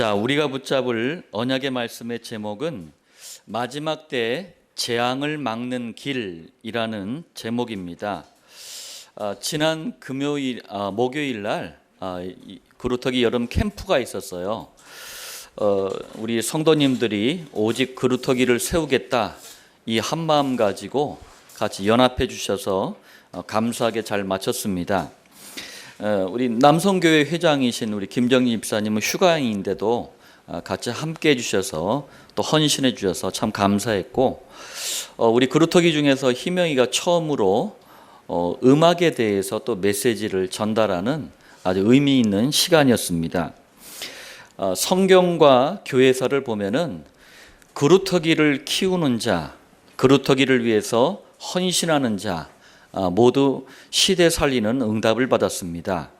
자, 우리가 붙잡을 언약의 말씀의 제목은 마지막 때 재앙을 막는 길이라는 제목입니다. 지난 목요일 날 그루터기 여름 캠프가 있었어요. 우리 성도님들이 오직 그루터기를 세우겠다 이 한마음 가지고 같이 연합해 주셔서 감사하게 잘 마쳤습니다. 우리 남성교회 회장이신 우리 김정희 집사님은 휴가인데도 같이 함께 해주셔서 또 헌신해 주셔서 참 감사했고, 우리 그루터기 중에서 희명이가 처음으로 음악에 대해서 또 메시지를 전달하는 아주 의미 있는 시간이었습니다. 성경과 교회사를 보면은 그루터기를 키우는 자, 그루터기를 위해서 헌신하는 자 모두 시대 살리는 응답을 받았습니다.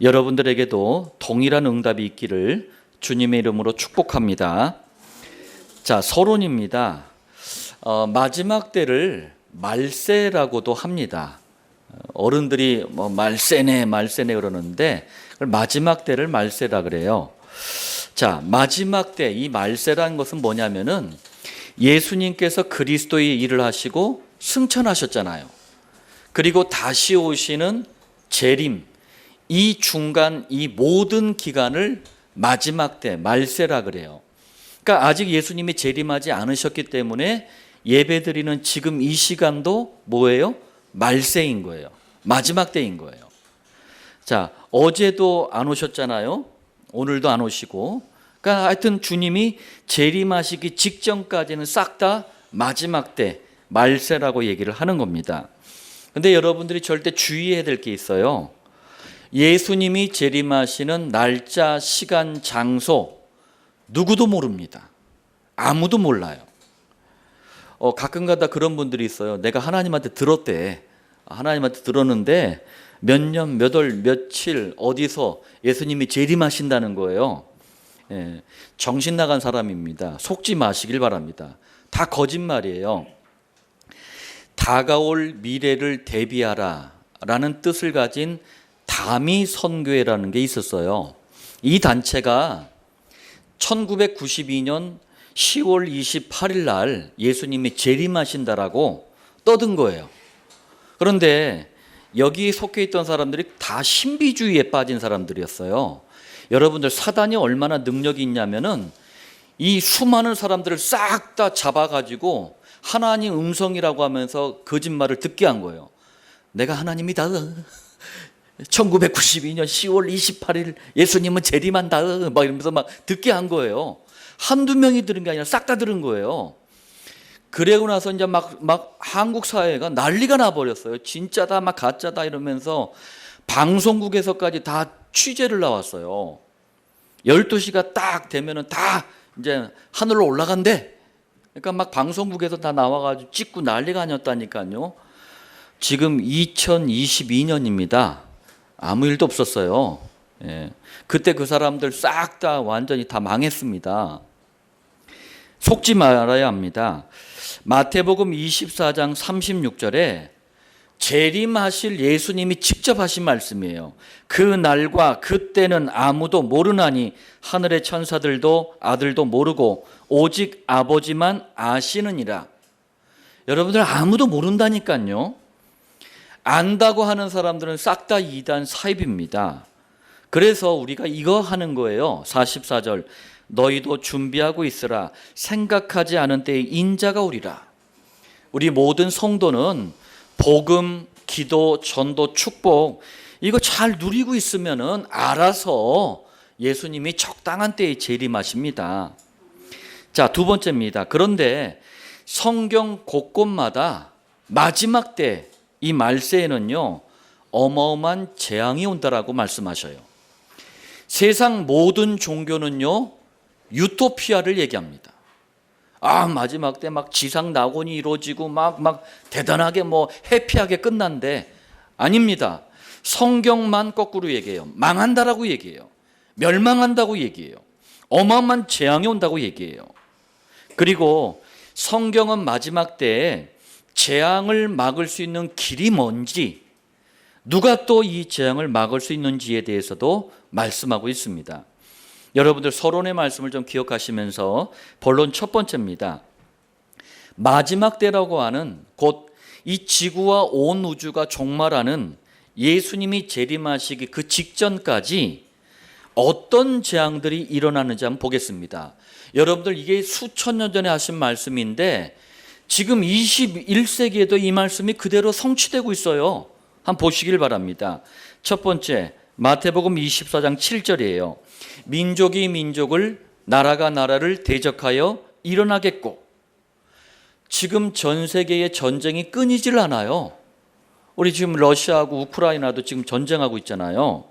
여러분들에게도 동일한 응답이 있기를 주님의 이름으로 축복합니다. 자, 서론입니다. 마지막 때를 말세라고도 합니다. 어른들이 뭐 말세네 그러는데 마지막 때를 말세라 그래요. 자, 마지막 때 이 말세라는 것은 뭐냐면은 예수님께서 그리스도의 일을 하시고 승천하셨잖아요. 그리고 다시 오시는 재림, 이 중간 이 모든 기간을 마지막 때 말세라 그래요. 그러니까 아직 예수님이 재림하지 않으셨기 때문에 예배드리는 지금 이 시간도 뭐예요? 말세인 거예요. 마지막 때인 거예요. 자, 어제도 안 오셨잖아요. 오늘도 안 오시고. 그러니까 하여튼 주님이 재림하시기 직전까지는 싹 다 마지막 때 말세라고 얘기를 하는 겁니다. 근데 여러분들이 절대 주의해야 될 게 있어요. 예수님이 재림하시는 날짜, 시간, 장소 누구도 모릅니다. 아무도 몰라요. 가끔가다 그런 분들이 있어요. 내가 하나님한테 들었대. 하나님한테 들었는데 몇 년, 몇 월, 며칠 어디서 예수님이 재림하신다는 거예요. 정신 나간 사람입니다. 속지 마시길 바랍니다. 다 거짓말이에요. 다가올 미래를 대비하라 라는 뜻을 가진 다미 선교회라는 게 있었어요. 이 단체가 1992년 10월 28일 날 예수님이 재림하신다라고 떠든 거예요. 그런데 여기 속해 있던 사람들이 다 신비주의에 빠진 사람들이었어요. 여러분들 사단이 얼마나 능력이 있냐면은 이 수많은 사람들을 싹 다 잡아가지고 하나님 음성이라고 하면서 거짓말을 듣게 한 거예요. 내가 하나님이다. 1992년 10월 28일 예수님은 재림한다. 막 이러면서 막 듣게 한 거예요. 한두 명이 들은 게 아니라 싹 다 들은 거예요. 그러고 나서 이제 막 한국 사회가 난리가 나버렸어요. 진짜다, 막 가짜다 이러면서 방송국에서까지 다 취재를 나왔어요. 12시가 딱 되면은 다 이제 하늘로 올라간대. 그러니까 막 방송국에서 다 나와가지고 찍고 난리가 아니었다니까요. 지금 2022년입니다. 아무 일도 없었어요. 그때 그 사람들 싹 다 완전히 다 망했습니다. 속지 말아야 합니다. 마태복음 24장 36절에 재림하실 예수님이 직접 하신 말씀이에요. 그 날과 그때는 아무도 모르나니 하늘의 천사들도 아들도 모르고 오직 아버지만 아시느니라. 여러분들 아무도 모른다니까요. 안다고 하는 사람들은 싹 다 이단 사입입니다. 그래서 우리가 이거 하는 거예요. 44절 너희도 준비하고 있으라. 생각하지 않은 때에 인자가 오리라. 우리 모든 성도는 복음, 기도, 전도, 축복 이거 잘 누리고 있으면은 알아서 예수님이 적당한 때에 재림하십니다. 자, 두 번째입니다. 그런데 성경 곳곳마다 마지막 때 이 말세에는요 어마어마한 재앙이 온다라고 말씀하셔요. 세상 모든 종교는요 유토피아를 얘기합니다. 마지막 때 막 지상 낙원이 이루어지고 막 대단하게 뭐 해피하게 끝난데 아닙니다. 성경만 거꾸로 얘기해요. 망한다라고 얘기해요. 멸망한다고 얘기해요. 어마어마한 재앙이 온다고 얘기해요. 그리고 성경은 마지막 때에 재앙을 막을 수 있는 길이 뭔지, 누가 또 이 재앙을 막을 수 있는지에 대해서도 말씀하고 있습니다. 여러분들 서론의 말씀을 좀 기억하시면서 본론 첫 번째입니다. 마지막 때라고 하는 곧 이 지구와 온 우주가 종말하는 예수님이 재림하시기 그 직전까지 어떤 재앙들이 일어나는지 한번 보겠습니다. 여러분들 이게 수천 년 전에 하신 말씀인데 지금 21세기에도 이 말씀이 그대로 성취되고 있어요. 한번 보시길 바랍니다. 첫 번째, 마태복음 24장 7절이에요. 민족이 민족을, 나라가 나라를 대적하여 일어나겠고. 지금 전 세계의 전쟁이 끊이질 않아요. 우리 지금 러시아하고 우크라이나도 지금 전쟁하고 있잖아요.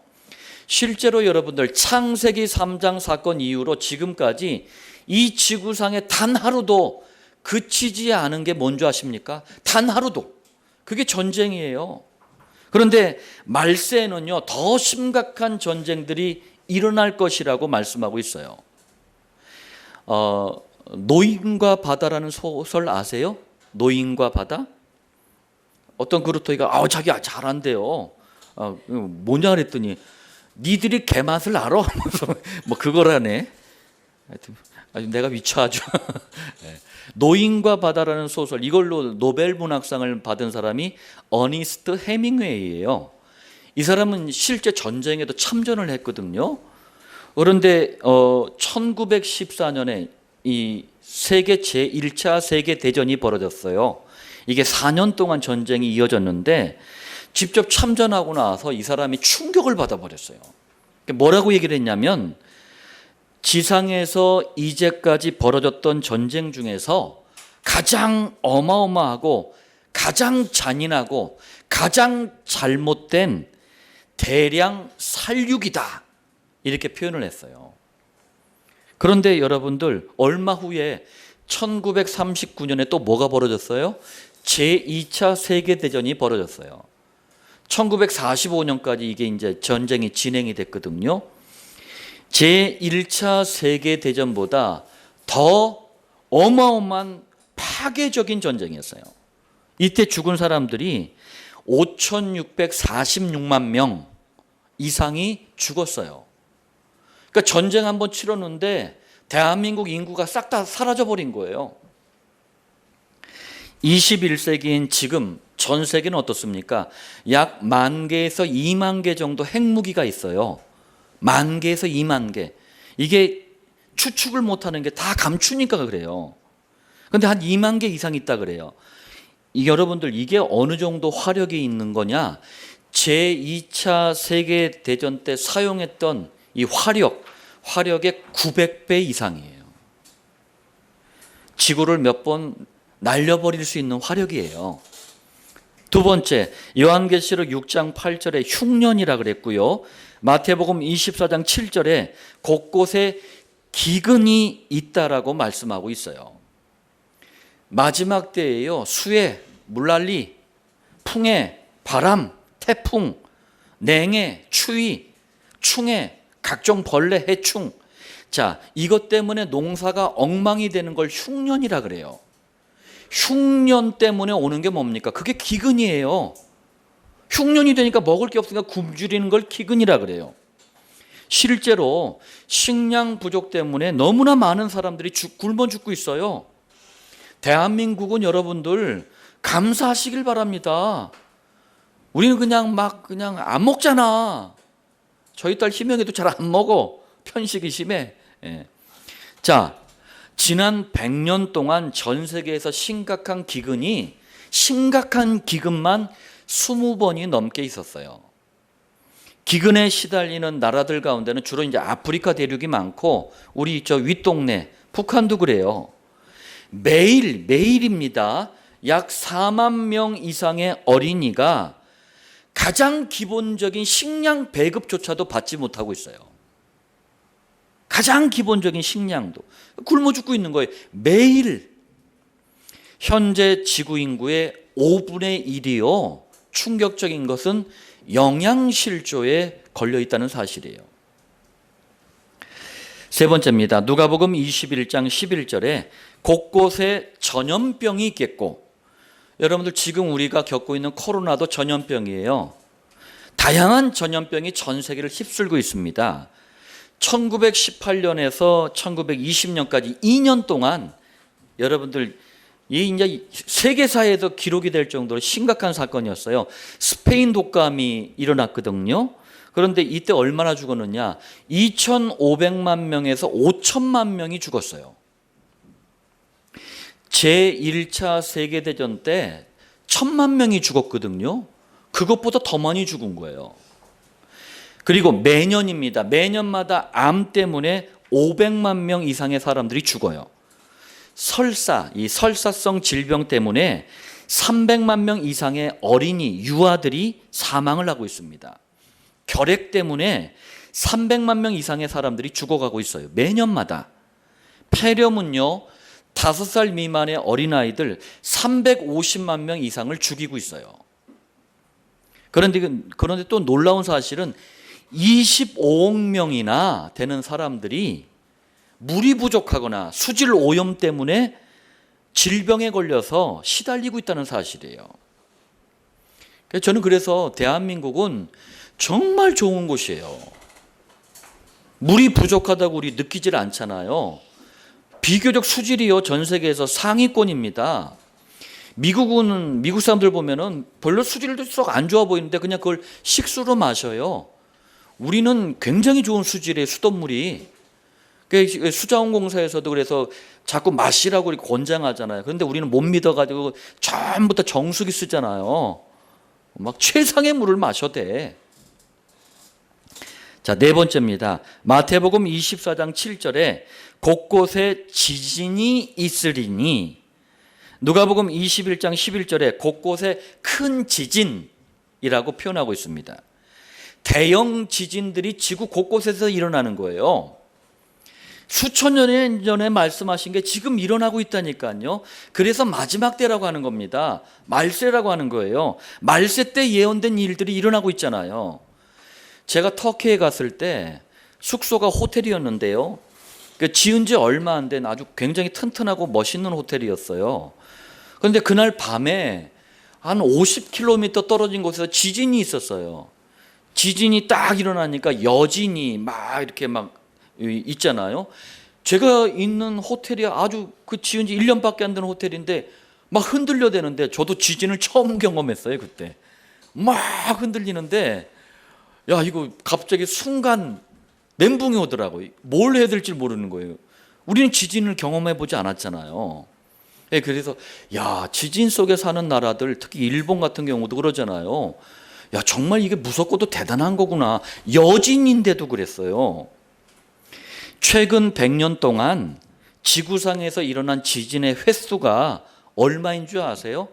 실제로 여러분들 창세기 3장 사건 이후로 지금까지 이 지구상에 단 하루도 그치지 않은 게 뭔지 아십니까? 단 하루도. 그게 전쟁이에요. 그런데 말세에는요, 더 심각한 전쟁들이 일어날 것이라고 말씀하고 있어요. 노인과 바다라는 소설 아세요? 노인과 바다? 어떤 그루터기가 자기 잘한대요. 뭐냐 그랬더니 니들이 개맛을 알아? 뭐 그거라네. 하여튼 내가 미쳐하죠. 노인과 바다라는 소설, 이걸로 노벨 문학상을 받은 사람이 어니스트 해밍웨이예요. 이 사람은 실제 전쟁에도 참전을 했거든요. 그런데 1914년에 이 세계 제1차 세계 대전이 벌어졌어요. 이게 4년 동안 전쟁이 이어졌는데 직접 참전하고 나서 이 사람이 충격을 받아버렸어요. 뭐라고 얘기를 했냐면 지상에서 이제까지 벌어졌던 전쟁 중에서 가장 어마어마하고 가장 잔인하고 가장 잘못된 대량 살육이다, 이렇게 표현을 했어요. 그런데 여러분들 얼마 후에 1939년에 또 뭐가 벌어졌어요? 제2차 세계대전이 벌어졌어요. 1945년까지 이게 이제 전쟁이 진행이 됐거든요. 제1차 세계대전보다 더 어마어마한 파괴적인 전쟁이었어요. 이때 죽은 사람들이 5,646만 명 이상이 죽었어요. 그러니까 전쟁 한번 치렀는데 대한민국 인구가 싹 다 사라져버린 거예요. 21세기인 지금 전 세계는 어떻습니까? 약 10,000개에서 20,000개 정도 핵무기가 있어요. 10,000개에서 20,000개. 이게 추측을 못하는 게 다 감추니까 그래요. 그런데 한 20,000개 이상 있다 그래요. 여러분들 이게 어느 정도 화력이 있는 거냐? 제2차 세계대전 때 사용했던 이 화력의 900배 이상이에요. 지구를 몇 번 날려버릴 수 있는 화력이에요. 두 번째, 요한계시록 6장 8절에 흉년이라 그랬고요. 마태복음 24장 7절에 곳곳에 기근이 있다라고 말씀하고 있어요. 마지막 때에요, 수해, 물난리, 풍해, 바람, 태풍, 냉해, 추위, 충해, 각종 벌레, 해충. 자, 이것 때문에 농사가 엉망이 되는 걸 흉년이라 그래요. 흉년 때문에 오는 게 뭡니까? 그게 기근이에요. 흉년이 되니까 먹을 게 없으니까 굶주리는 걸 기근이라 그래요. 실제로 식량 부족 때문에 너무나 많은 사람들이 굶어 죽고 있어요. 대한민국은 여러분들 감사하시길 바랍니다. 우리는 그냥 안 먹잖아. 저희 딸 희명이도 잘 안 먹어. 편식이 심해. 예. 자, 지난 100년 동안 전 세계에서 심각한 기근만 20번이 넘게 있었어요. 기근에 시달리는 나라들 가운데는 주로 이제 아프리카 대륙이 많고 우리 저 윗동네 북한도 그래요. 매일입니다. 약 4만 명 이상의 어린이가 가장 기본적인 식량 배급조차도 받지 못하고 있어요. 가장 기본적인 식량도 굶어 죽고 있는 거예요. 매일. 현재 지구 인구의 5분의 1이요. 충격적인 것은 영양실조에 걸려 있다는 사실이에요. 세 번째입니다. 누가복음 21장 11절에 곳곳에 전염병이 있겠고, 여러분들 지금 우리가 겪고 있는 코로나도 전염병이에요. 다양한 전염병이 전 세계를 휩쓸고 있습니다. 1918년에서 1920년까지 2년 동안 여러분들 이 이제 세계사에도 기록이 될 정도로 심각한 사건이었어요. 스페인 독감이 일어났거든요. 그런데 이때 얼마나 죽었느냐? 2,500만 명에서 5천만 명이 죽었어요. 제1차 세계대전 때 1,000만 명이 죽었거든요. 그것보다 더 많이 죽은 거예요. 그리고 매년입니다. 매년마다 암 때문에 500만 명 이상의 사람들이 죽어요. 설사, 이 설사성 질병 때문에 300만 명 이상의 어린이, 유아들이 사망을 하고 있습니다. 결핵 때문에 300만 명 이상의 사람들이 죽어가고 있어요. 매년마다. 폐렴은요, 5살 미만의 어린아이들 350만 명 이상을 죽이고 있어요. 그런데 또 놀라운 사실은 25억 명이나 되는 사람들이 물이 부족하거나 수질 오염 때문에 질병에 걸려서 시달리고 있다는 사실이에요. 저는 그래서 대한민국은 정말 좋은 곳이에요. 물이 부족하다고 우리 느끼질 않잖아요. 비교적 수질이요, 전 세계에서 상위권입니다. 미국 사람들 보면은 별로 수질도 썩 안 좋아 보이는데 그냥 그걸 식수로 마셔요. 우리는 굉장히 좋은 수질의 수돗물이. 수자원공사에서도 그래서 자꾸 마시라고 권장하잖아요. 그런데 우리는 못 믿어가지고 전부 다 정수기 쓰잖아요. 막 최상의 물을 마셔도 돼. 자, 네 번째입니다. 마태복음 24장 7절에 곳곳에 지진이 있으리니, 누가복음 21장 11절에 곳곳에 큰 지진이라고 표현하고 있습니다. 대형 지진들이 지구 곳곳에서 일어나는 거예요. 수천 년 전에 말씀하신 게 지금 일어나고 있다니까요. 그래서 마지막 때라고 하는 겁니다. 말세라고 하는 거예요. 말세 때 예언된 일들이 일어나고 있잖아요. 제가 터키에 갔을 때 숙소가 호텔이었는데요. 지은 지 얼마 안 된 아주 굉장히 튼튼하고 멋있는 호텔이었어요. 그런데 그날 밤에 한 50km 떨어진 곳에서 지진이 있었어요. 지진이 딱 일어나니까 여진이 막 이렇게 막 있잖아요. 제가 있는 호텔이 아주 지은 지 1년밖에 안 된 호텔인데 막 흔들려대는데, 저도 지진을 처음 경험했어요. 그때 막 흔들리는데, 야, 이거 갑자기 순간 멘붕이 오더라고요. 뭘 해야 될지 모르는 거예요. 우리는 지진을 경험해 보지 않았잖아요. 그래서 야, 지진 속에 사는 나라들, 특히 일본 같은 경우도 그러잖아요. 야, 정말 이게 무섭고도 대단한 거구나. 여진인데도 그랬어요. 최근 100년 동안 지구상에서 일어난 지진의 횟수가 얼마인 줄 아세요?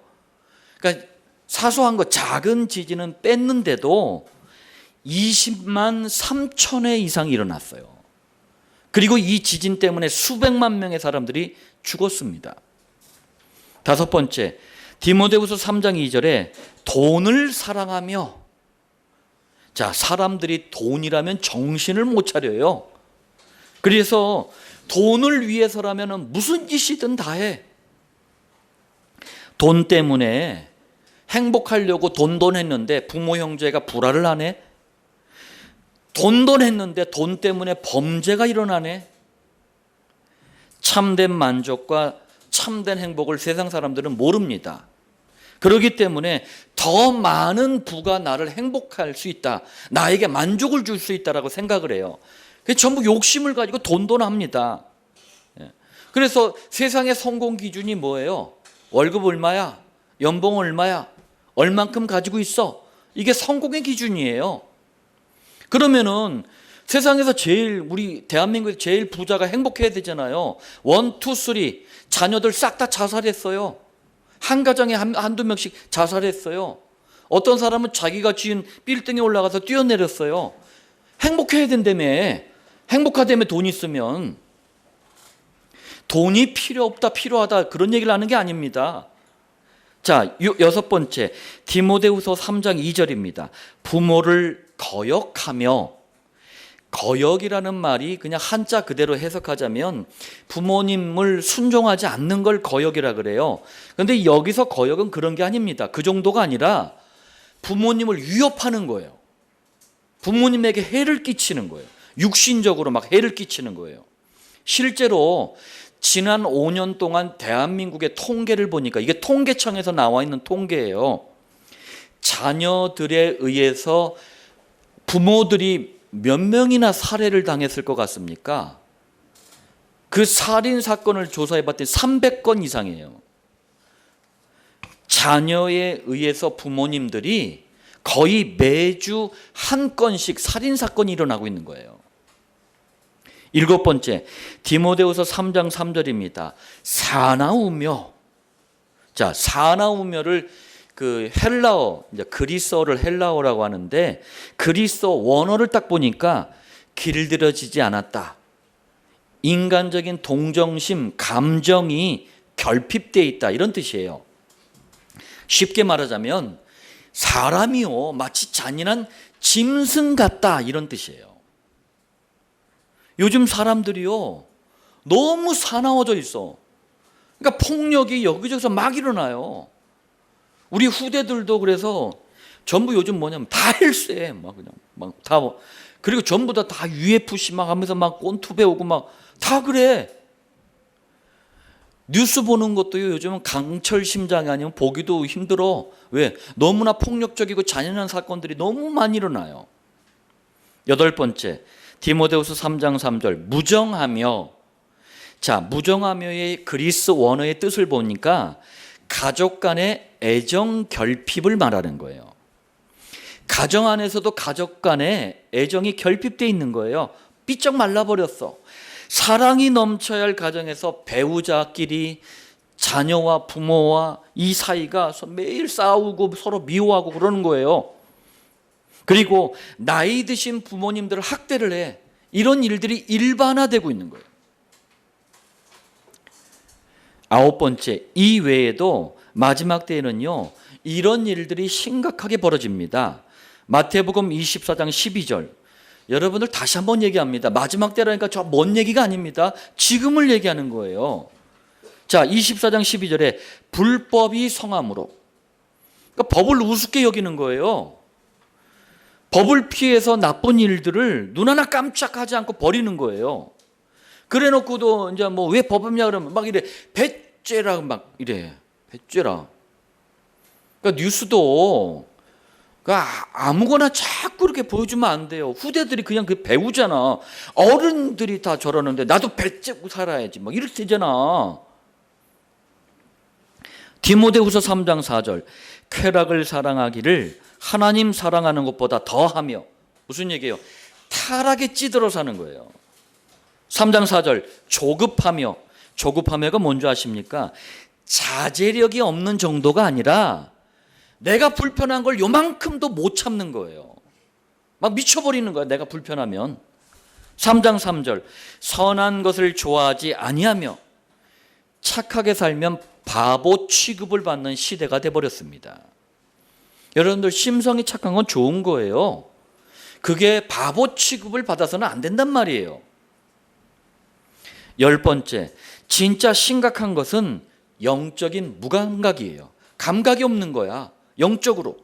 그러니까 사소한 거, 작은 지진은 뺐는데도 20만 3천 회 이상 일어났어요. 그리고 이 지진 때문에 수백만 명의 사람들이 죽었습니다. 다섯 번째, 디모데후서 3장 2절에 돈을 사랑하며. 자, 사람들이 돈이라면 정신을 못 차려요. 그래서 돈을 위해서라면 무슨 짓이든 다 해. 돈 때문에 행복하려고 돈돈했는데 부모 형제가 불화를 하네. 돈돈했는데 돈 때문에 범죄가 일어나네. 참된 만족과 참된 행복을 세상 사람들은 모릅니다. 그렇기 때문에 더 많은 부가 나를 행복할 수 있다, 나에게 만족을 줄 수 있다라고 생각을 해요. 전부 욕심을 가지고 돈돈합니다. 그래서 세상의 성공 기준이 뭐예요? 월급 얼마야? 연봉 얼마야? 얼만큼 가지고 있어? 이게 성공의 기준이에요. 그러면은 세상에서 우리 대한민국에서 제일 부자가 행복해야 되잖아요. 1, 2, 3 자녀들 싹 다 자살했어요. 한 가정에 한두 명씩 자살했어요. 어떤 사람은 자기가 지은 빌딩에 올라가서 뛰어내렸어요. 행복해야 된다며. 행복하다며. 돈 있으면. 돈이 필요 없다, 필요하다, 그런 얘기를 하는 게 아닙니다. 자, 여섯 번째, 디모데후서 3장 2절입니다. 부모를 거역하며. 거역이라는 말이 그냥 한자 그대로 해석하자면 부모님을 순종하지 않는 걸 거역이라 그래요. 그런데 여기서 거역은 그런 게 아닙니다. 그 정도가 아니라 부모님을 위협하는 거예요. 부모님에게 해를 끼치는 거예요. 육신적으로 막 해를 끼치는 거예요. 실제로 지난 5년 동안 대한민국의 통계를 보니까 이게 통계청에서 나와 있는 통계예요. 자녀들에 의해서 부모들이 몇 명이나 살해를 당했을 것 같습니까? 그 살인 사건을 조사해 봤더니 300건 이상이에요. 자녀에 의해서 부모님들이 거의 매주 한 건씩 살인 사건이 일어나고 있는 거예요. 7번째, 디모데후서 3장 3절입니다. 사나우며. 자, 사나우며를 그 헬라어, 이제 그리스어를 헬라어라고 하는데 그리스어 원어를 딱 보니까 길들여지지 않았다. 인간적인 동정심, 감정이 결핍되어 있다. 이런 뜻이에요. 쉽게 말하자면 사람이요 마치 잔인한 짐승 같다. 이런 뜻이에요. 요즘 사람들이요 너무 사나워져 있어. 그러니까 폭력이 여기저기서 막 일어나요. 우리 후대들도 그래서 전부 요즘 뭐냐면 다 헬스해. 막 그냥 막 다 그리고 전부 다 UFC 막 하면서 막 권투 배우고 막 다 그래. 뉴스 보는 것도요 요즘은 강철 심장이 아니면 보기도 힘들어. 왜? 너무나 폭력적이고 잔인한 사건들이 너무 많이 일어나요. 8번째, 디모데후서 3장 3절 무정하며. 자, 무정하며의 그리스 원어의 뜻을 보니까 가족 간의 애정 결핍을 말하는 거예요. 가정 안에서도 가족 간의 애정이 결핍되어 있는 거예요. 삐쩍 말라버렸어. 사랑이 넘쳐야 할 가정에서 배우자끼리 자녀와 부모와 이 사이가 매일 싸우고 서로 미워하고 그러는 거예요. 그리고 나이 드신 부모님들을 학대를 해. 이런 일들이 일반화되고 있는 거예요. 9번째, 이 외에도 마지막 때에는요 이런 일들이 심각하게 벌어집니다. 마태복음 24장 12절. 여러분들 다시 한번 얘기합니다. 마지막 때라니까 저 먼 얘기가 아닙니다. 지금을 얘기하는 거예요. 자, 24장 12절에 불법이 성함으로. 그러니까 법을 우습게 여기는 거예요. 법을 피해서 나쁜 일들을 눈 하나 깜짝하지 않고 버리는 거예요. 그래 놓고도 이제 뭐 왜 법이냐 그러면 막 이래 배죄라 막 이래. 배죄라. 그러니까 뉴스도 그러니까 아무거나 자꾸 이렇게 보여주면 안 돼요. 후대들이 그냥 그 배우잖아. 어른들이 다 저러는데 나도 배째고 살아야지. 막 이렇게 되잖아. 디모데후서 3장 4절 쾌락을 사랑하기를 하나님 사랑하는 것보다 더하며. 무슨 얘기예요? 타락에 찌들어 사는 거예요. 3장 4절 조급하며. 조급하며가 뭔지 아십니까? 자제력이 없는 정도가 아니라 내가 불편한 걸 요만큼도 못 참는 거예요. 막 미쳐버리는 거야 내가 불편하면. 3장 3절 선한 것을 좋아하지 아니하며. 착하게 살면 바보 취급을 받는 시대가 돼버렸습니다. 여러분들 심성이 착한 건 좋은 거예요. 그게 바보 취급을 받아서는 안 된단 말이에요. 10번째, 진짜 심각한 것은 영적인 무감각이에요. 감각이 없는 거야. 영적으로.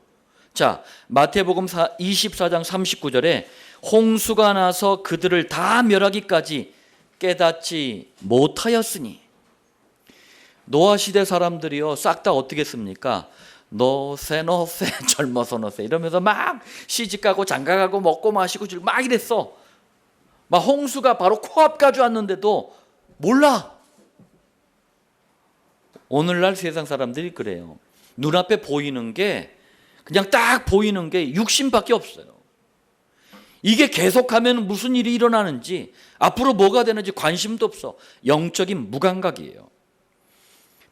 자, 마태복음 24장 39절에 홍수가 나서 그들을 다 멸하기까지 깨닫지 못하였으니. 노아 시대 사람들이요 싹 다 어떻게 했습니까? 너세 젊어서 너세 이러면서 막 시집가고 장가가고 먹고 마시고 막 이랬어. 막 홍수가 바로 코앞까지 왔는데도 몰라. 오늘날 세상 사람들이 그래요. 눈앞에 보이는 게 그냥 딱 보이는 게 육신밖에 없어요. 이게 계속하면 무슨 일이 일어나는지 앞으로 뭐가 되는지 관심도 없어. 영적인 무감각이에요.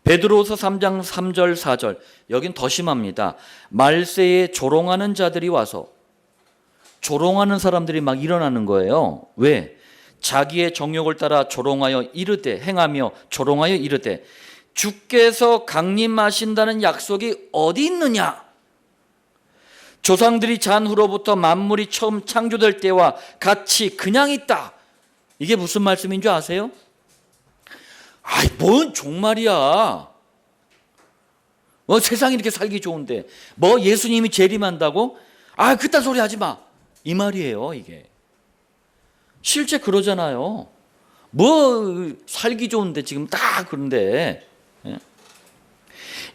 베드로서 3장 3절 4절 여긴 더 심합니다. 말세에 조롱하는 자들이 와서. 조롱하는 사람들이 막 일어나는 거예요. 왜? 자기의 정욕을 따라 조롱하여 이르되 행하며 조롱하여 이르되 주께서 강림하신다는 약속이 어디 있느냐? 조상들이 잔 후로부터 만물이 처음 창조될 때와 같이 그냥 있다. 이게 무슨 말씀인 줄 아세요? 아이, 뭔 종말이야. 뭐 세상이 이렇게 살기 좋은데 뭐 예수님이 재림한다고? 아, 그딴 소리 하지 마. 이 말이에요, 이게. 실제 그러잖아요. 뭐 살기 좋은데 지금 딱 그런데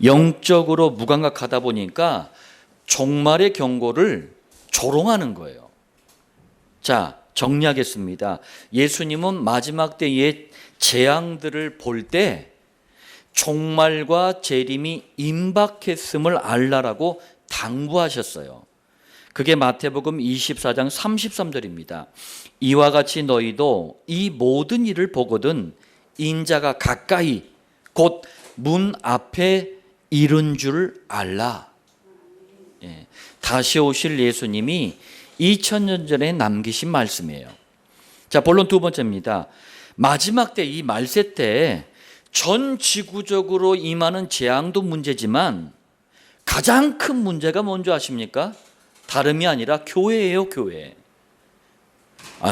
영적으로 무감각하다 보니까 종말의 경고를 조롱하는 거예요. 자, 정리하겠습니다. 예수님은 마지막 때의 재앙들을 볼 때 종말과 재림이 임박했음을 알라라고 당부하셨어요. 그게 마태복음 24장 33절입니다. 이와 같이 너희도 이 모든 일을 보거든 인자가 가까이 곧 문 앞에 이른 줄 알라. 다시 오실 예수님이 2000년 전에 남기신 말씀이에요. 자, 본론 두 번째입니다. 마지막 때, 이 말세 때 전 지구적으로 임하는 재앙도 문제지만 가장 큰 문제가 뭔지 아십니까? 다름이 아니라 교회예요, 교회.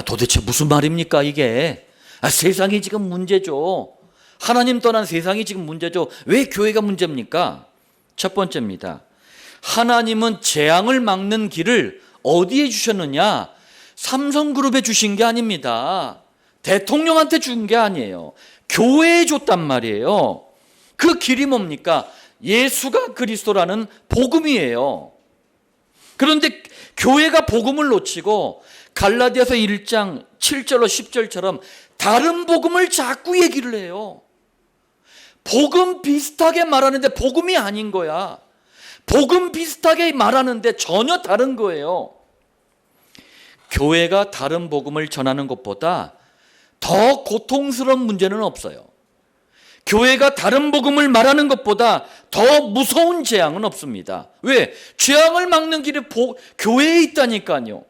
도대체 무슨 말입니까, 이게? 세상이 지금 문제죠. 하나님 떠난 세상이 지금 문제죠. 왜 교회가 문제입니까? 첫 번째입니다. 하나님은 재앙을 막는 길을 어디에 주셨느냐? 삼성그룹에 주신 게 아닙니다. 대통령한테 준 게 아니에요. 교회에 줬단 말이에요. 그 길이 뭡니까? 예수가 그리스도라는 복음이에요. 그런데 교회가 복음을 놓치고 갈라디아서 1장 7절로 10절처럼 다른 복음을 자꾸 얘기를 해요. 복음 비슷하게 말하는데 복음이 아닌 거야. 복음 비슷하게 말하는데 전혀 다른 거예요. 교회가 다른 복음을 전하는 것보다 더 고통스러운 문제는 없어요. 교회가 다른 복음을 말하는 것보다 더 무서운 재앙은 없습니다. 왜? 재앙을 막는 길이 교회에 있다니까요.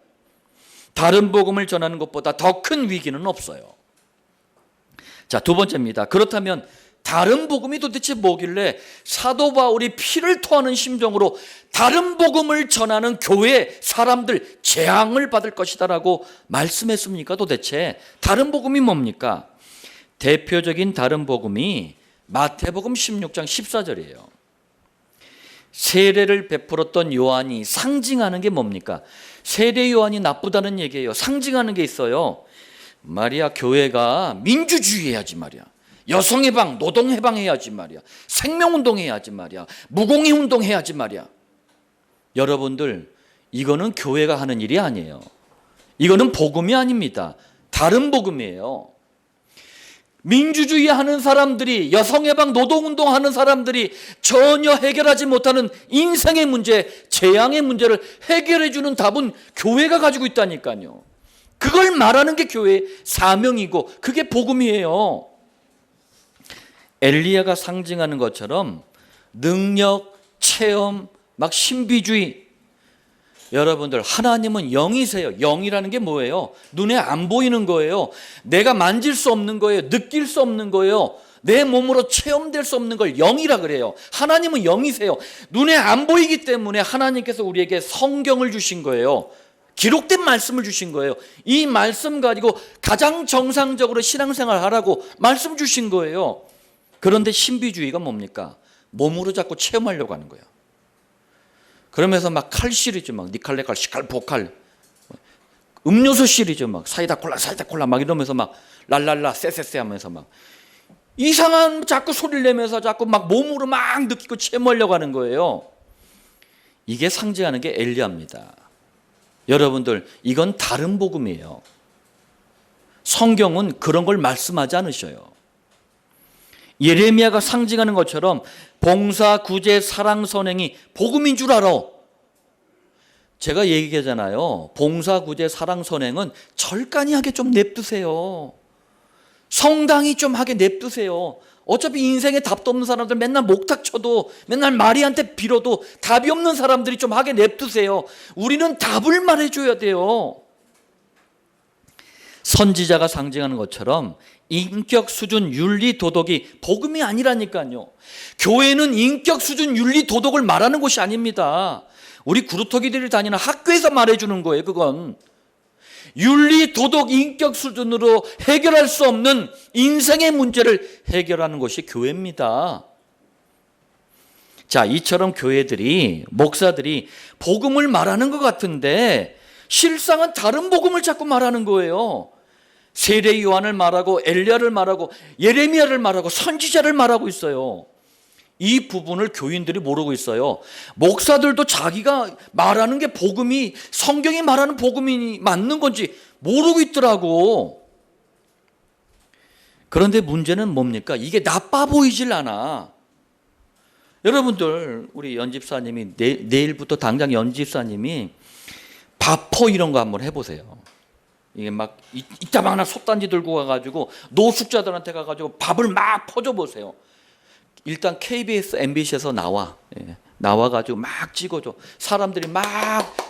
다른 복음을 전하는 것보다 더 큰 위기는 없어요. 자, 두 번째입니다. 그렇다면 다른 복음이 도대체 뭐길래 사도 바울이 피를 토하는 심정으로 다른 복음을 전하는 교회 사람들 재앙을 받을 것이다라고 말씀했습니까? 도대체 다른 복음이 뭡니까? 대표적인 다른 복음이 마태복음 16장 14절이에요. 세례를 베풀었던 요한이 상징하는 게 뭡니까? 세례 요한이 나쁘다는 얘기예요. 상징하는 게 있어요. 말이야, 교회가 민주주의 해야지 말이야. 여성해방, 노동해방 해야지 말이야. 생명운동 해야지 말이야. 무공해운동 해야지 말이야. 여러분들, 이거는 교회가 하는 일이 아니에요. 이거는 복음이 아닙니다. 다른 복음이에요. 민주주의 하는 사람들이, 여성해방, 노동운동 하는 사람들이 전혀 해결하지 못하는 인생의 문제, 재앙의 문제를 해결해 주는 답은 교회가 가지고 있다니까요. 그걸 말하는 게 교회의 사명이고 그게 복음이에요. 엘리야가 상징하는 것처럼 능력, 체험, 막 신비주의. 여러분들, 하나님은 영이세요. 영이라는 게 뭐예요? 눈에 안 보이는 거예요. 내가 만질 수 없는 거예요. 느낄 수 없는 거예요. 내 몸으로 체험될 수 없는 걸 영이라 그래요. 하나님은 영이세요. 눈에 안 보이기 때문에 하나님께서 우리에게 성경을 주신 거예요. 기록된 말씀을 주신 거예요. 이 말씀 가지고 가장 정상적으로 신앙생활 하라고 말씀 주신 거예요. 그런데 신비주의가 뭡니까? 몸으로 자꾸 체험하려고 하는 거예요. 그러면서 막 칼 시리즈, 막 니칼레칼, 시칼포칼, 음료수 시리즈, 막 사이다 콜라 막 이러면서 막 랄랄라 쎄쎄쎄 하면서 막 이상한 자꾸 소리를 내면서 자꾸 막 몸으로 막 느끼고 체험하려고 하는 거예요. 이게 상징하는 게 엘리야입니다. 여러분들, 이건 다른 복음이에요. 성경은 그런 걸 말씀하지 않으셔요. 예레미야가 상징하는 것처럼 봉사, 구제, 사랑, 선행이 복음인 줄 알아. 제가 얘기하잖아요. 봉사, 구제, 사랑, 선행은 절간이 하게 좀 냅두세요. 성당이 좀 하게 냅두세요. 어차피 인생에 답도 없는 사람들 맨날 목탁 쳐도 맨날 마리한테 빌어도 답이 없는 사람들이 좀 하게 냅두세요. 우리는 답을 말해줘야 돼요. 선지자가 상징하는 것처럼 인격 수준 윤리 도덕이 복음이 아니라니까요. 교회는 인격 수준 윤리 도덕을 말하는 곳이 아닙니다. 우리 구루터기들이 다니는 학교에서 말해주는 거예요. 그건 윤리 도덕 인격 수준으로 해결할 수 없는 인생의 문제를 해결하는 것이 교회입니다. 자, 이처럼 교회들이, 목사들이 복음을 말하는 것 같은데 실상은 다른 복음을 자꾸 말하는 거예요. 세례 요한을 말하고 엘리야를 말하고 예레미야를 말하고 선지자를 말하고 있어요. 이 부분을 교인들이 모르고 있어요. 목사들도 자기가 말하는 게 복음이, 성경이 말하는 복음이 맞는 건지 모르고 있더라고. 그런데 문제는 뭡니까? 이게 나빠 보이질 않아. 여러분들, 우리 연집사님이 내일부터 당장 연집사님이 밥포 이런 거 한번 해보세요. 이게 막 이따만한 솥단지 들고 가가지고 노숙자들한테 가가지고 밥을 막 퍼줘 보세요. 일단 KBS, MBC에서 나와가지고 막 찍어줘. 사람들이 막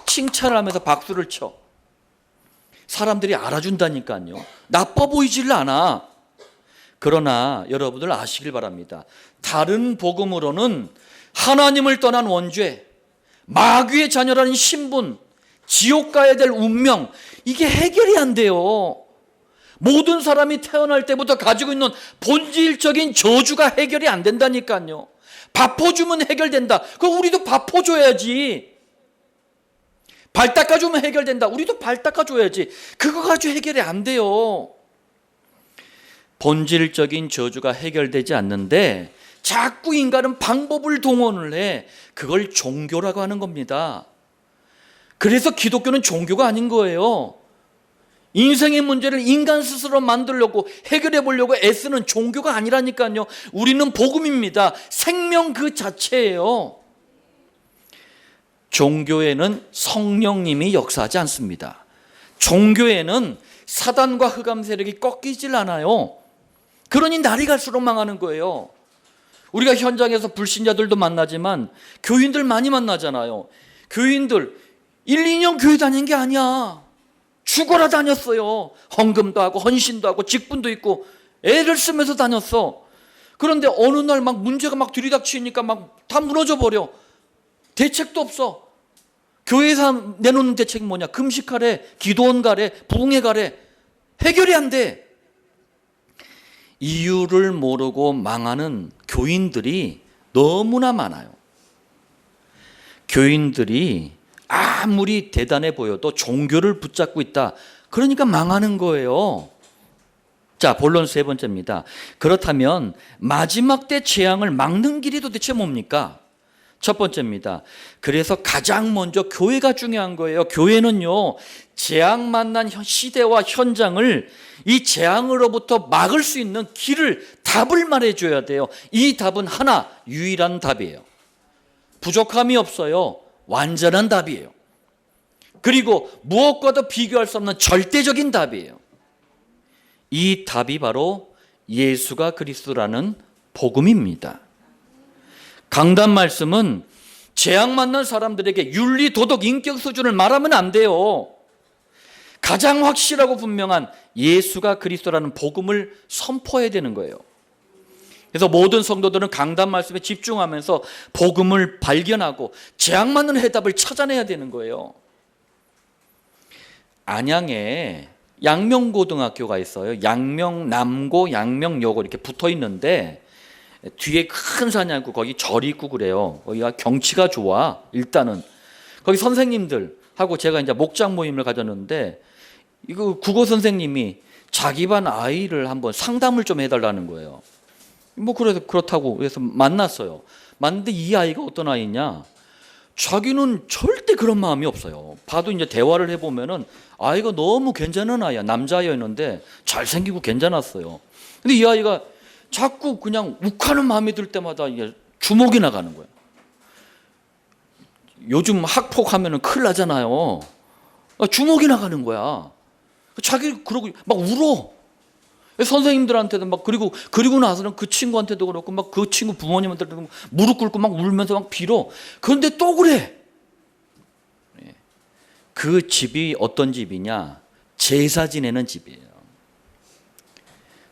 칭찬을 하면서 박수를 쳐. 사람들이 알아준다니까요. 나빠 보이질 않아. 그러나 여러분들 아시길 바랍니다. 다른 복음으로는 하나님을 떠난 원죄, 마귀의 자녀라는 신분, 지옥 가야 될 운명, 이게 해결이 안 돼요. 모든 사람이 태어날 때부터 가지고 있는 본질적인 저주가 해결이 안 된다니까요. 밥 퍼주면 해결된다. 그럼 우리도 밥 퍼줘야지. 발 닦아주면 해결된다. 우리도 발 닦아줘야지. 그거 가지고 해결이 안 돼요. 본질적인 저주가 해결되지 않는데 자꾸 인간은 방법을 동원을 해. 그걸 종교라고 하는 겁니다. 그래서 기독교는 종교가 아닌 거예요. 인생의 문제를 인간 스스로 만들려고 해결해 보려고 애쓰는 종교가 아니라니까요. 우리는 복음입니다. 생명 그 자체예요. 종교에는 성령님이 역사하지 않습니다. 종교에는 사단과 흑암 세력이 꺾이질 않아요. 그러니 날이 갈수록 망하는 거예요. 우리가 현장에서 불신자들도 만나지만 교인들 많이 만나잖아요. 교인들 1, 2년 교회 다닌 게 아니야. 죽어라 다녔어요. 헌금도 하고 헌신도 하고 직분도 있고 애를 쓰면서 다녔어. 그런데 어느 날 막 문제가 막 들이닥치니까 막 다 무너져 버려. 대책도 없어. 교회에서 내놓는 대책이 뭐냐? 금식하래, 기도원 가래, 부흥회 가래. 해결이 안 돼. 이유를 모르고 망하는 교인들이 너무나 많아요. 교인들이 아무리 대단해 보여도 종교를 붙잡고 있다. 그러니까 망하는 거예요. 자, 본론 세 번째입니다. 그렇다면 마지막 때 재앙을 막는 길이 도대체 뭡니까? 첫 번째입니다. 그래서 가장 먼저 교회가 중요한 거예요. 교회는요, 재앙 만난 시대와 현장을 이 재앙으로부터 막을 수 있는 길을, 답을 말해줘야 돼요. 이 답은 하나, 유일한 답이에요. 부족함이 없어요. 완전한 답이에요. 그리고 무엇과도 비교할 수 없는 절대적인 답이에요. 이 답이 바로 예수가 그리스도라는 복음입니다. 강단 말씀은 재앙 만난 사람들에게 윤리, 도덕, 인격 수준을 말하면 안 돼요. 가장 확실하고 분명한 예수가 그리스도라는 복음을 선포해야 되는 거예요. 그래서 모든 성도들은 강단 말씀에 집중하면서 복음을 발견하고 재앙 맞는 해답을 찾아내야 되는 거예요. 안양에 양명고등학교가 있어요. 양명남고, 양명여고 이렇게 붙어 있는데 뒤에 큰 산이 있고 거기 절이 있고 그래요. 거기가 경치가 좋아. 일단은 거기 선생님들하고 제가 이제 목장 모임을 가졌는데 이거 국어 선생님이 자기 반 아이를 한번 상담을 좀 해달라는 거예요. 뭐 그렇다고 그래서 만났어요. 만났는데 이 아이가 어떤 아이냐? 자기는 절대 그런 마음이 없어요. 봐도 이제 대화를 해보면은 아이가 너무 괜찮은 아이야. 남자아이였는데 잘생기고 괜찮았어요. 근데 이 아이가 자꾸 그냥 욱하는 마음이 들 때마다 이게 주먹이 나가는 거예요. 요즘 학폭하면은 큰일 나잖아요. 주먹이 나가는 거야. 자기 그러고 막 울어. 선생님들한테도 막 그리고 나서는 그 친구한테도 그렇고 막 그 친구 부모님한테도 무릎 꿇고 막 울면서 막 빌어. 그런데 또 그래. 그 집이 어떤 집이냐? 제사 지내는 집이에요.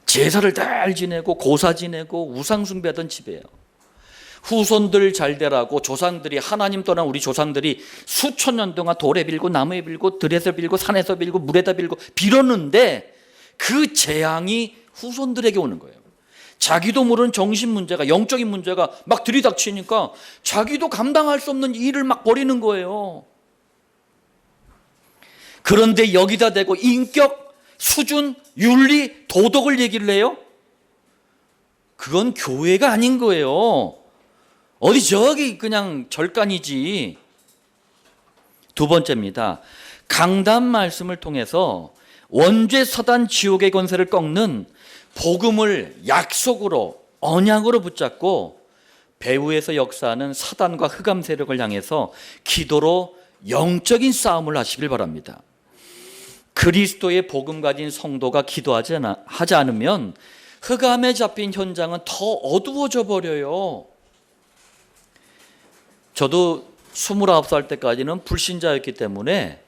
제사를 잘 지내고 고사 지내고 우상 숭배하던 집이에요. 후손들 잘 되라고 조상들이, 하나님 떠난 우리 조상들이 수천 년 동안 돌에 빌고 나무에 빌고 들에서 빌고 산에서 빌고 물에다 빌고 빌었는데 그 재앙이 후손들에게 오는 거예요. 자기도 모르는 정신 문제가, 영적인 문제가 막 들이닥치니까 자기도 감당할 수 없는 일을 막 벌이는 거예요. 그런데 여기다 대고 인격, 수준, 윤리, 도덕을 얘기를 해요? 그건 교회가 아닌 거예요. 어디 저기 그냥 절간이지. 두 번째입니다. 강단 말씀을 통해서 원죄 사단 지옥의 권세를 꺾는 복음을 약속으로 언약으로 붙잡고 배후에서 역사하는 사단과 흑암 세력을 향해서 기도로 영적인 싸움을 하시길 바랍니다. 그리스도의 복음 가진 성도가 기도하지 않으면 흑암에 잡힌 현장은 더 어두워져 버려요. 저도 29살 때까지는 불신자였기 때문에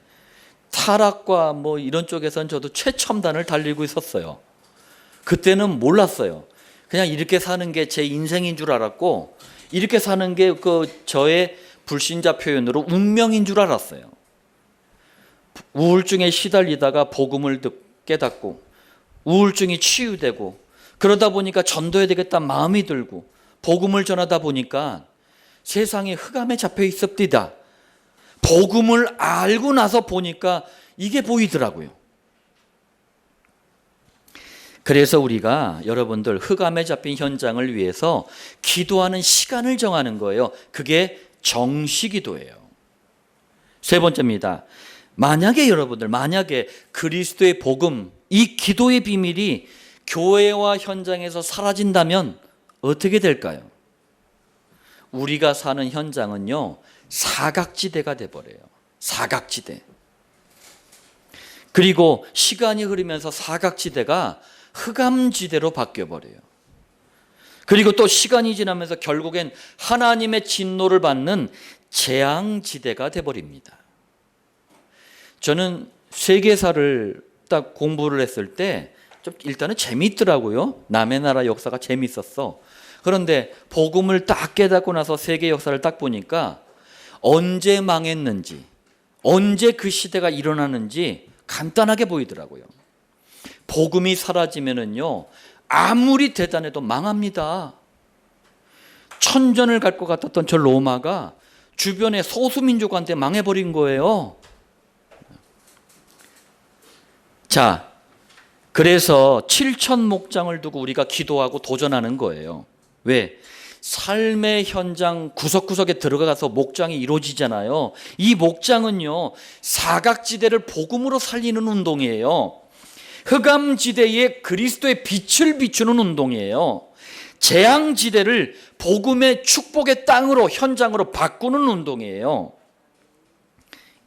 타락과 뭐 이런 쪽에서는 저도 최첨단을 달리고 있었어요. 그때는 몰랐어요. 그냥 이렇게 사는 게 제 인생인 줄 알았고, 이렇게 사는 게 저의 불신자 표현으로 운명인 줄 알았어요. 우울증에 시달리다가 복음을 깨닫고 우울증이 치유되고 그러다 보니까 전도해야 되겠다 마음이 들고 복음을 전하다 보니까 세상에 흑암에 잡혀 있었디다. 복음을 알고 나서 보니까 이게 보이더라고요. 그래서 우리가 여러분들 흑암에 잡힌 현장을 위해서 기도하는 시간을 정하는 거예요. 그게 정시기도예요. 세 번째입니다. 만약에 그리스도의 복음, 이 기도의 비밀이 교회와 현장에서 사라진다면 어떻게 될까요? 우리가 사는 현장은요, 사각지대가 돼버려요. 사각지대. 그리고 시간이 흐르면서 사각지대가 흑암지대로 바뀌어버려요. 그리고 또 시간이 지나면서 결국엔 하나님의 진노를 받는 재앙지대가 돼버립니다. 저는 세계사를 딱 공부를 했을 때 좀 일단은 재미있더라고요. 남의 나라 역사가 재미있었어. 그런데 복음을 딱 깨닫고 나서 세계 역사를 딱 보니까 언제 망했는지, 언제 그 시대가 일어나는지 간단하게 보이더라고요. 복음이 사라지면은요, 아무리 대단해도 망합니다. 천전을 갈 것 같았던 저 로마가 주변의 소수민족한테 망해버린 거예요. 자, 그래서 7천 목장을 두고 우리가 기도하고 도전하는 거예요. 왜? 삶의 현장 구석구석에 들어가서 목장이 이루어지잖아요. 이 목장은요, 사각지대를 복음으로 살리는 운동이에요. 흑암지대에 그리스도의 빛을 비추는 운동이에요. 재앙지대를 복음의 축복의 땅으로, 현장으로 바꾸는 운동이에요.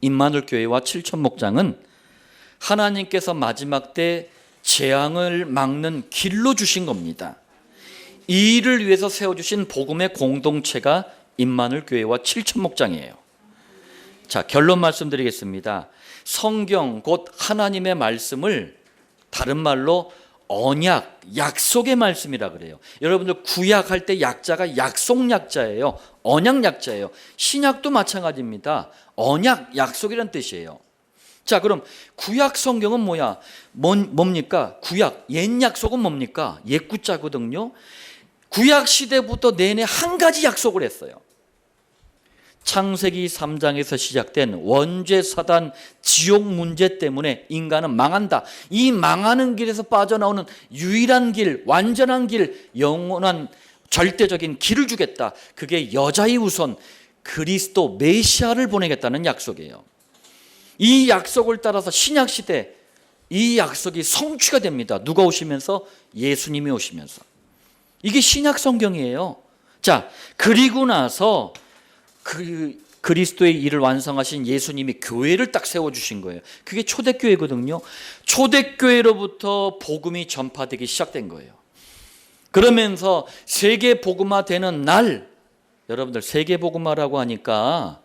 임마누엘 교회와 7천 목장은 하나님께서 마지막 때 재앙을 막는 길로 주신 겁니다. 이 일을 위해서 세워주신 복음의 공동체가 임마누엘 교회와 7천 목장이에요. 자, 결론 말씀드리겠습니다. 성경 곧 하나님의 말씀을 다른 말로 언약, 약속의 말씀이라 그래요. 여러분들 구약할 때 약자가 약속 약자예요. 언약 약자예요. 신약도 마찬가지입니다. 언약, 약속이란 뜻이에요. 자, 그럼 구약 성경은 뭐야? 뭡니까? 구약, 옛 약속은 뭡니까? 옛 구자거든요. 구약 시대부터 내내 한 가지 약속을 했어요. 창세기 3장에서 시작된 원죄 사단 지옥 문제 때문에 인간은 망한다. 이 망하는 길에서 빠져나오는 유일한 길, 완전한 길, 영원한 절대적인 길을 주겠다. 그게 여자의 우선 그리스도 메시아를 보내겠다는 약속이에요. 이 약속을 따라서 신약 시대 이 약속이 성취가 됩니다. 누가 오시면서? 예수님이 오시면서. 이게 신약 성경이에요. 자, 그리고 나서 그리스도의 일을 완성하신 예수님이 교회를 딱 세워주신 거예요. 그게 초대교회거든요. 초대교회로부터 복음이 전파되기 시작된 거예요. 그러면서 세계복음화되는 날, 여러분들 세계복음화라고 하니까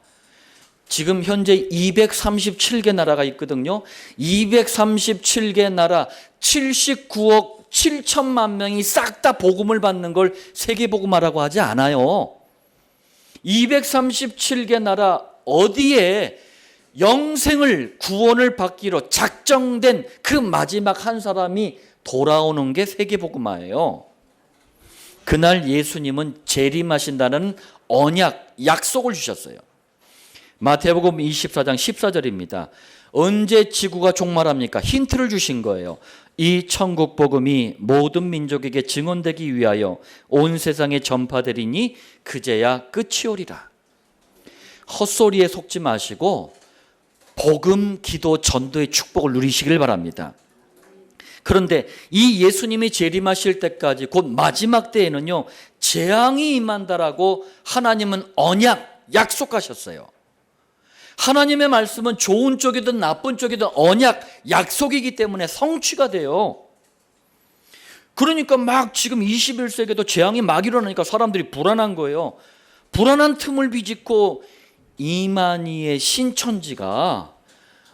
지금 현재 237개 나라가 있거든요. 237개 나라 79억 7천만 명이 싹 다 복음을 받는 걸 세계복음화라고 하지 않아요. 237개 나라 어디에 영생을 구원을 받기로 작정된 그 마지막 한 사람이 돌아오는 게 세계복음화예요. 그날 예수님은 재림하신다는 언약, 약속을 주셨어요. 마태복음 24장 14절입니다. 언제 지구가 종말합니까? 힌트를 주신 거예요. 이 천국 복음이 모든 민족에게 증언되기 위하여 온 세상에 전파되리니 그제야 끝이 오리라. 헛소리에 속지 마시고 복음, 기도, 전도의 축복을 누리시길 바랍니다. 그런데 이 예수님이 재림하실 때까지 곧 마지막 때에는요, 재앙이 임한다라고 하나님은 언약, 약속하셨어요. 하나님의 말씀은 좋은 쪽이든 나쁜 쪽이든 언약, 약속이기 때문에 성취가 돼요. 그러니까 막 지금 21세기에도 재앙이 막 일어나니까 사람들이 불안한 거예요. 불안한 틈을 비집고 이만희의 신천지가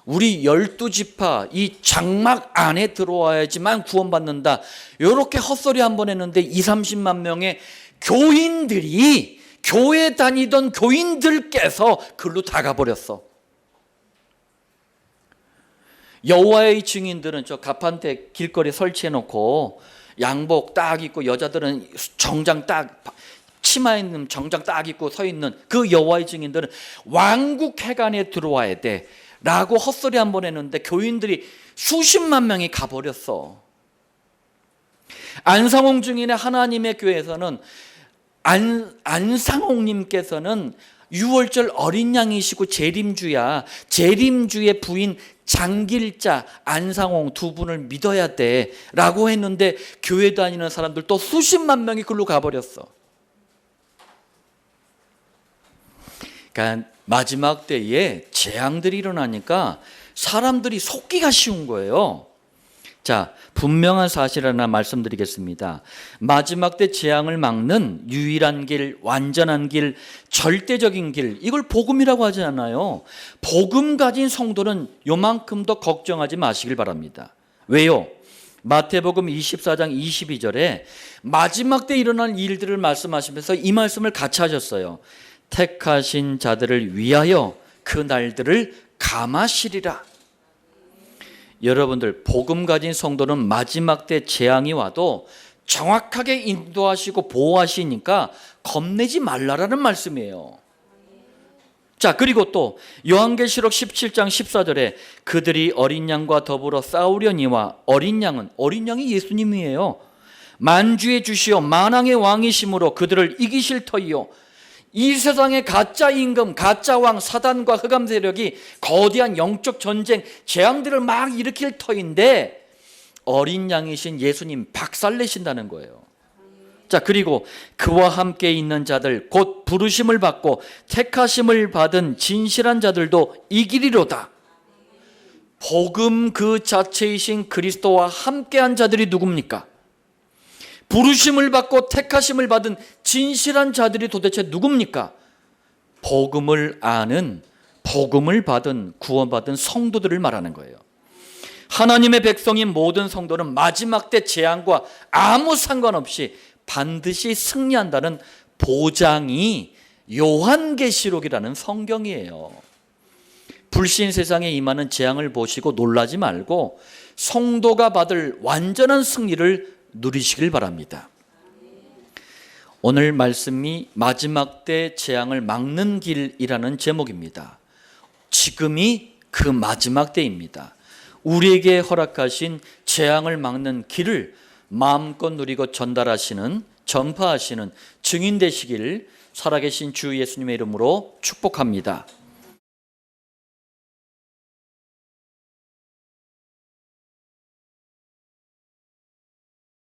우리 12지파 이 장막 안에 들어와야지만 구원받는다, 이렇게 헛소리 한번 했는데 20-30만 명의 교인들이, 교회 다니던 교인들께서 글로 다 가버렸어. 여호와의 증인들은 저 가판대 길거리 설치해놓고 양복 딱 입고, 여자들은 정장 딱, 치마 있는 정장 딱 입고 서 있는 그 여호와의 증인들은 왕국 해관에 들어와야 돼 라고 헛소리 한번 했는데 교인들이 수십만 명이 가버렸어. 안상홍 증인의 하나님의 교회에서는 안상홍님께서는 유월절 어린 양이시고 재림주야, 재림주의 부인 장길자, 안상홍 두 분을 믿어야 돼 라고 했는데 교회 다니는 사람들 또 수십만 명이 글로 가버렸어. 그러니까 마지막 때에 재앙들이 일어나니까 사람들이 속기가 쉬운 거예요. 자, 분명한 사실 하나 말씀드리겠습니다. 마지막 때 재앙을 막는 유일한 길, 완전한 길, 절대적인 길, 이걸 복음이라고 하지 않아요. 복음 가진 성도는 요만큼 더 걱정하지 마시길 바랍니다. 왜요? 마태복음 24장 22절에 마지막 때 일어날 일들을 말씀하시면서 이 말씀을 같이 하셨어요. 택하신 자들을 위하여 그 날들을 감하시리라. 여러분들, 복음 가진 성도는 마지막 때 재앙이 와도 정확하게 인도하시고 보호하시니까 겁내지 말라라는 말씀이에요. 자, 그리고 또 요한계시록 17장 14절에 그들이 어린 양과 더불어 싸우려니와, 어린 양이 예수님이에요. 만주의 주시오 만왕의 왕이심으로 그들을 이기실 터이요. 이 세상의 가짜 임금, 가짜 왕, 사단과 흑암 세력이 거대한 영적 전쟁, 재앙들을 막 일으킬 터인데 어린 양이신 예수님 박살내신다는 거예요. 자, 그리고 그와 함께 있는 자들, 곧 부르심을 받고 택하심을 받은 진실한 자들도 이기리로다. 복음 그 자체이신 그리스도와 함께한 자들이 누굽니까? 부르심을 받고 택하심을 받은 진실한 자들이 도대체 누굽니까? 복음을 아는, 복음을 받은, 구원받은 성도들을 말하는 거예요. 하나님의 백성인 모든 성도는 마지막 때 재앙과 아무 상관없이 반드시 승리한다는 보장이 요한계시록이라는 성경이에요. 불신 세상에 임하는 재앙을 보시고 놀라지 말고 성도가 받을 완전한 승리를 누리시길 바랍니다. 오늘 말씀이 마지막 때 재앙을 막는 길이라는 제목입니다. 지금이 그 마지막 때입니다. 우리에게 허락하신 재앙을 막는 길을 마음껏 누리고 전달하시는, 전파하시는 증인 되시길 살아계신 주 예수님의 이름으로 축복합니다.